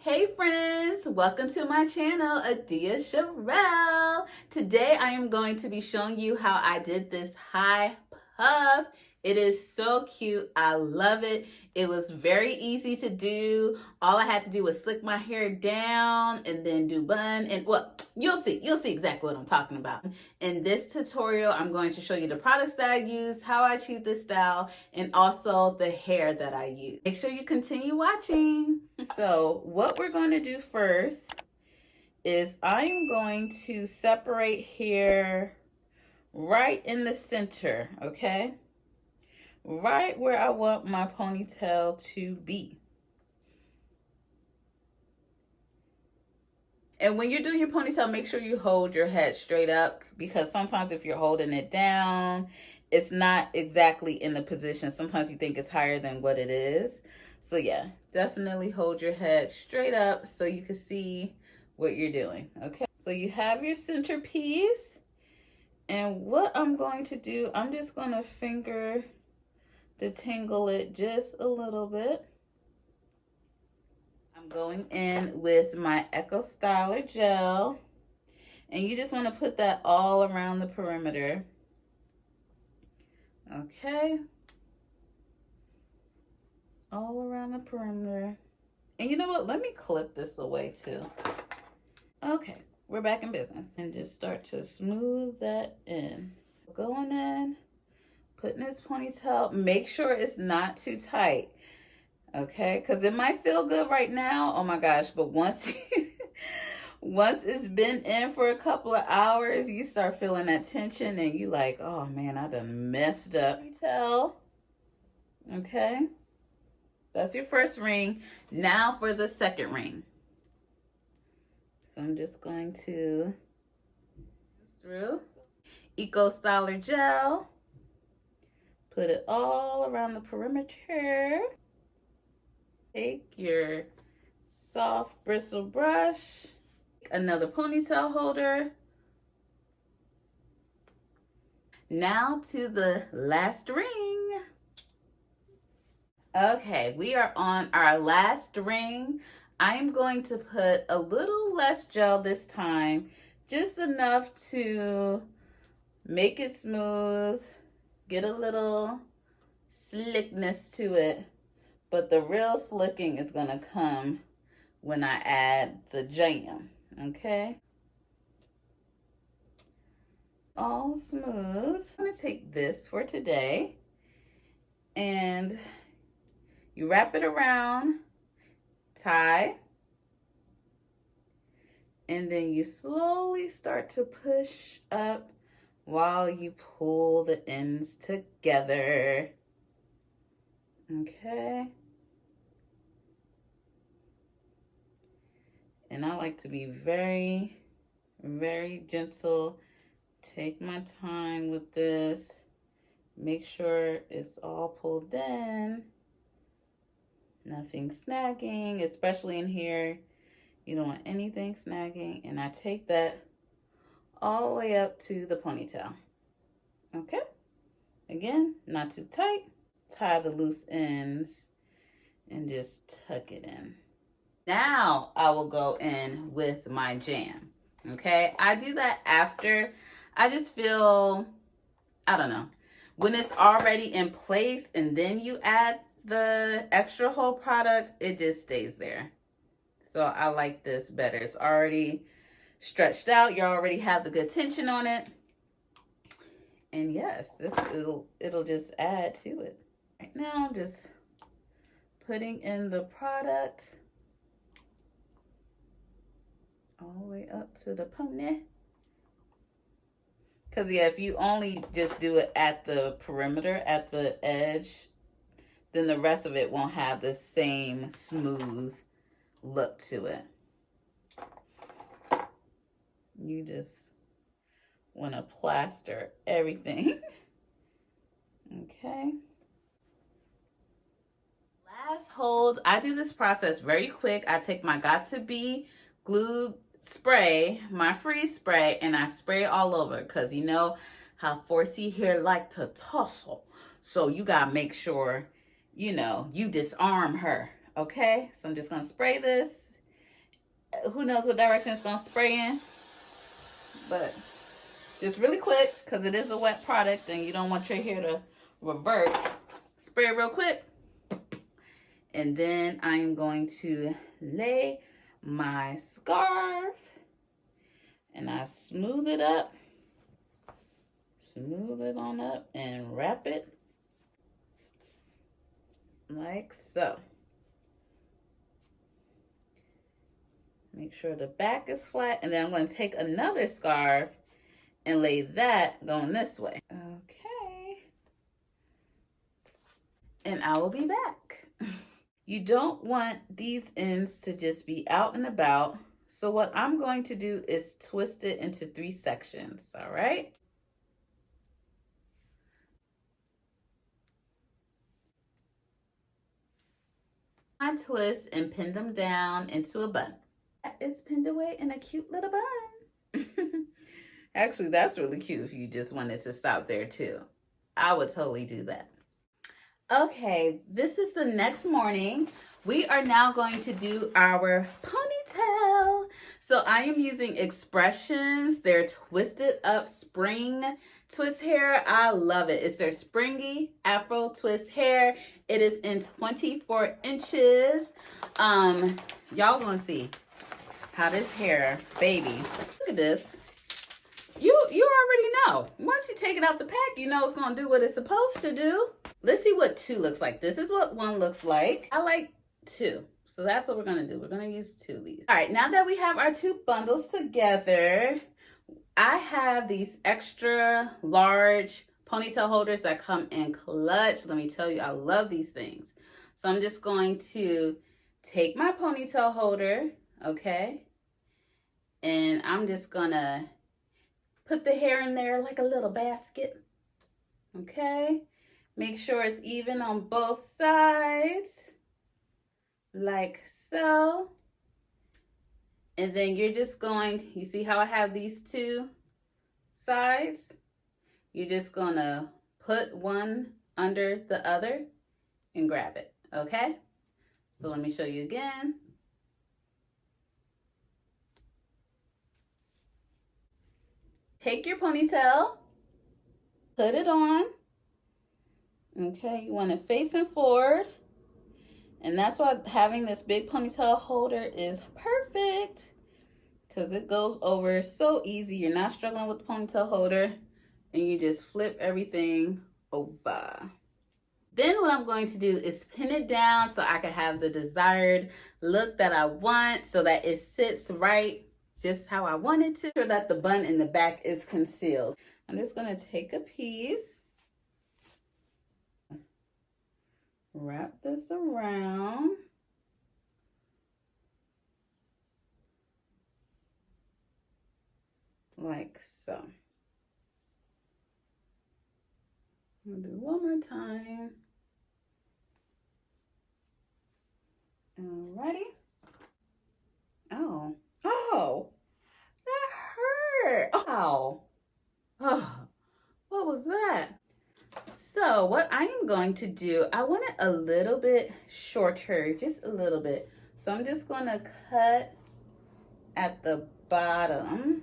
Hey friends, welcome to my channel, Adia Sherelle. Today I am going to be showing you how I did this high puff. It is so cute. I love it. It was very easy to do. All I had to do was slick my hair down and then do bun. And well, you'll see exactly what I'm talking about. In this tutorial, I'm going to show you the products that I use, how I achieved this style, and also the hair that I use. Make sure you continue watching. So what we're going to do first is I'm going to separate hair right in the center, okay? Right where I want my ponytail to be. And when you're doing your ponytail, make sure you hold your head straight up, because sometimes if you're holding it down, it's not exactly in the position. Sometimes you think it's higher than what it is. So yeah, definitely hold your head straight up so you can see what you're doing, okay? So you have your centerpiece. And what I'm going to do, I'm just going to finger detangle it just a little bit. I'm going in with my Echo Styler gel, and you just want to put that all around the perimeter. Okay, all around the perimeter. And you know what, let me clip this away too. Okay, we're back in business, and just start to smooth that in. Going in, putting this ponytail, make sure it's not too tight, okay? Because it might feel good right now, oh my gosh, but once once it's been in for a couple of hours, you start feeling that tension and you like, oh man, I done messed up. Ponytail, okay? That's your first ring. Now for the second ring. So I'm just going to through Eco Styler gel. Put it all around the perimeter. Take your soft bristle brush, another ponytail holder. Now to the last ring. Okay, we are on our last ring. I'm going to put a little less gel this time, just enough to make it smooth, get a little slickness to it, but the real slicking is gonna come when I add the jam, okay? All smooth. I'm gonna take this for today, and you wrap it around, tie, and then you slowly start to push up while you pull the ends together. Okay. And I like to be very, very gentle. Take my time with this. Make sure it's all pulled in. Nothing snagging, especially in here. You don't want anything snagging. And I take that all the way up to the ponytail. Okay? Again, not too tight. Tie the loose ends and just tuck it in. Now I will go in with my jam. Okay? I do that after. I just feel, I don't know, when it's already in place and then you add the extra whole product, it just stays there. So I like this better. It's already stretched out. You already have the good tension on it. And yes, it'll just add to it. Right now I'm just putting in the product all the way up to the pony. Because yeah, if you only just do it at the perimeter, at the edge, then the rest of it won't have the same smooth look to it. You just want to plaster everything. Okay. Last hold. I do this process very quick. I take my Got2b glue spray, my freeze spray, and I spray it all over, because you know how 4C hair like to tussle. So you gotta make sure, you know, you disarm her. Okay, so I'm just gonna spray this who knows what direction it's gonna spray in, but just really quick, because it is a wet product and you don't want your hair to revert. Spray it real quick. And then I'm going to lay my scarf and I smooth it up. Smooth it on up and wrap it like so. Make sure the back is flat, and then I'm going to take another scarf and lay that going this way. Okay. And I will be back. You don't want these ends to just be out and about. So what I'm going to do is twist it into 3 sections, all right? I twist and pin them down into a bun. It's pinned away in a cute little bun. Actually, that's really cute if you just wanted to stop there too. I would totally do that. Okay, this is the next morning. We are now going to do our ponytail. So I am using Expressions, their twisted up spring twist hair. I love it. It's their springy Afro twist hair. It is in 24 inches. Y'all gonna see how this hair, baby. Look at this. You already know. Once you take it out the pack, you know it's gonna do what it's supposed to do. Let's see what 2 looks like. This is what 1 looks like. I like 2. So that's what we're gonna do. We're gonna use 2 of these. All right, now that we have our 2 bundles together, I have these extra large ponytail holders that come in clutch. Let me tell you, I love these things. So I'm just going to take my ponytail holder, okay? And I'm just gonna put the hair in there like a little basket, okay? Make sure it's even on both sides, like so. And then you're just going, you see how I have these 2 sides? You're just gonna put one under the other and grab it, okay? So let me show you again. Take your ponytail, put it on. Okay, you want it facing forward. And that's why having this big ponytail holder is perfect, because it goes over so easy. You're not struggling with the ponytail holder, and you just flip everything over. Then what I'm going to do is pin it down so I can have the desired look that I want, so that it sits right just how I want it to, so that the bun in the back is concealed. I'm just going to take a piece, wrap this around, like so. I'll do one more time. Alrighty. Oh, that hurt. Oh, what was that? So what I am going to do, I want it a little bit shorter, just a little bit. So I'm just going to cut at the bottom.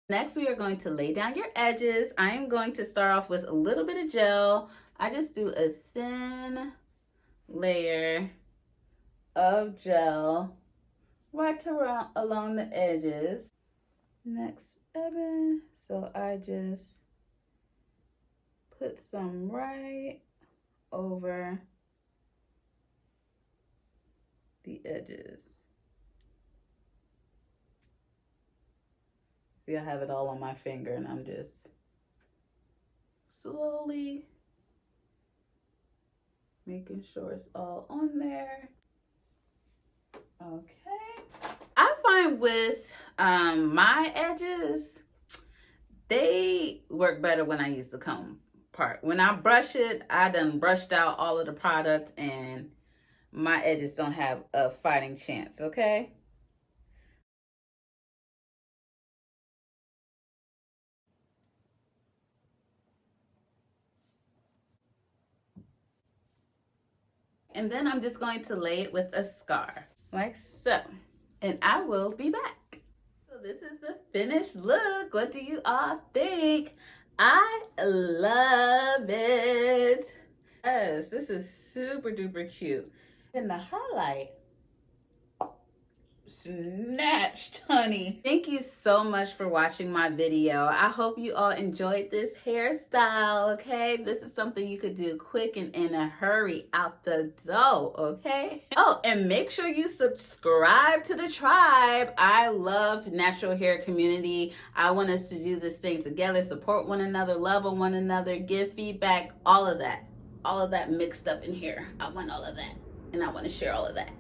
Next, we are going to lay down your edges. I am going to start off with a little bit of gel. I just do a thin layer of gel right around along the edges. Next, ebony. So I just put some right over the edges. See, I have it all on my finger, and I'm just slowly making sure it's all on there. Okay. I find with my edges, they work better when I use the comb. part. When I brush it, I done brushed out all of the product and my edges don't have a fighting chance, okay? And then I'm just going to lay it with a scarf, like so. And I will be back. So this is the finished look. What do you all think? I love it. Yes, this is super duper cute. And the highlight, snatched, honey. Thank you so much for watching my video. I hope you all enjoyed this hairstyle, okay? This is something you could do quick and in a hurry out the door, okay? Oh, and make sure you subscribe to the tribe. I love natural hair community. I want us to do this thing together, support one another, love on one another, give feedback, all of that. All of that mixed up in here. I want all of that, and I want to share all of that.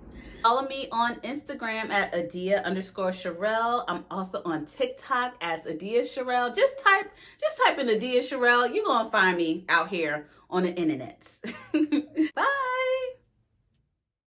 Follow me on Instagram at Adia_Sherelle. I'm also on TikTok as Adia Sherelle. Just type in Adia Sherelle. You're gonna find me out here on the internet. Bye.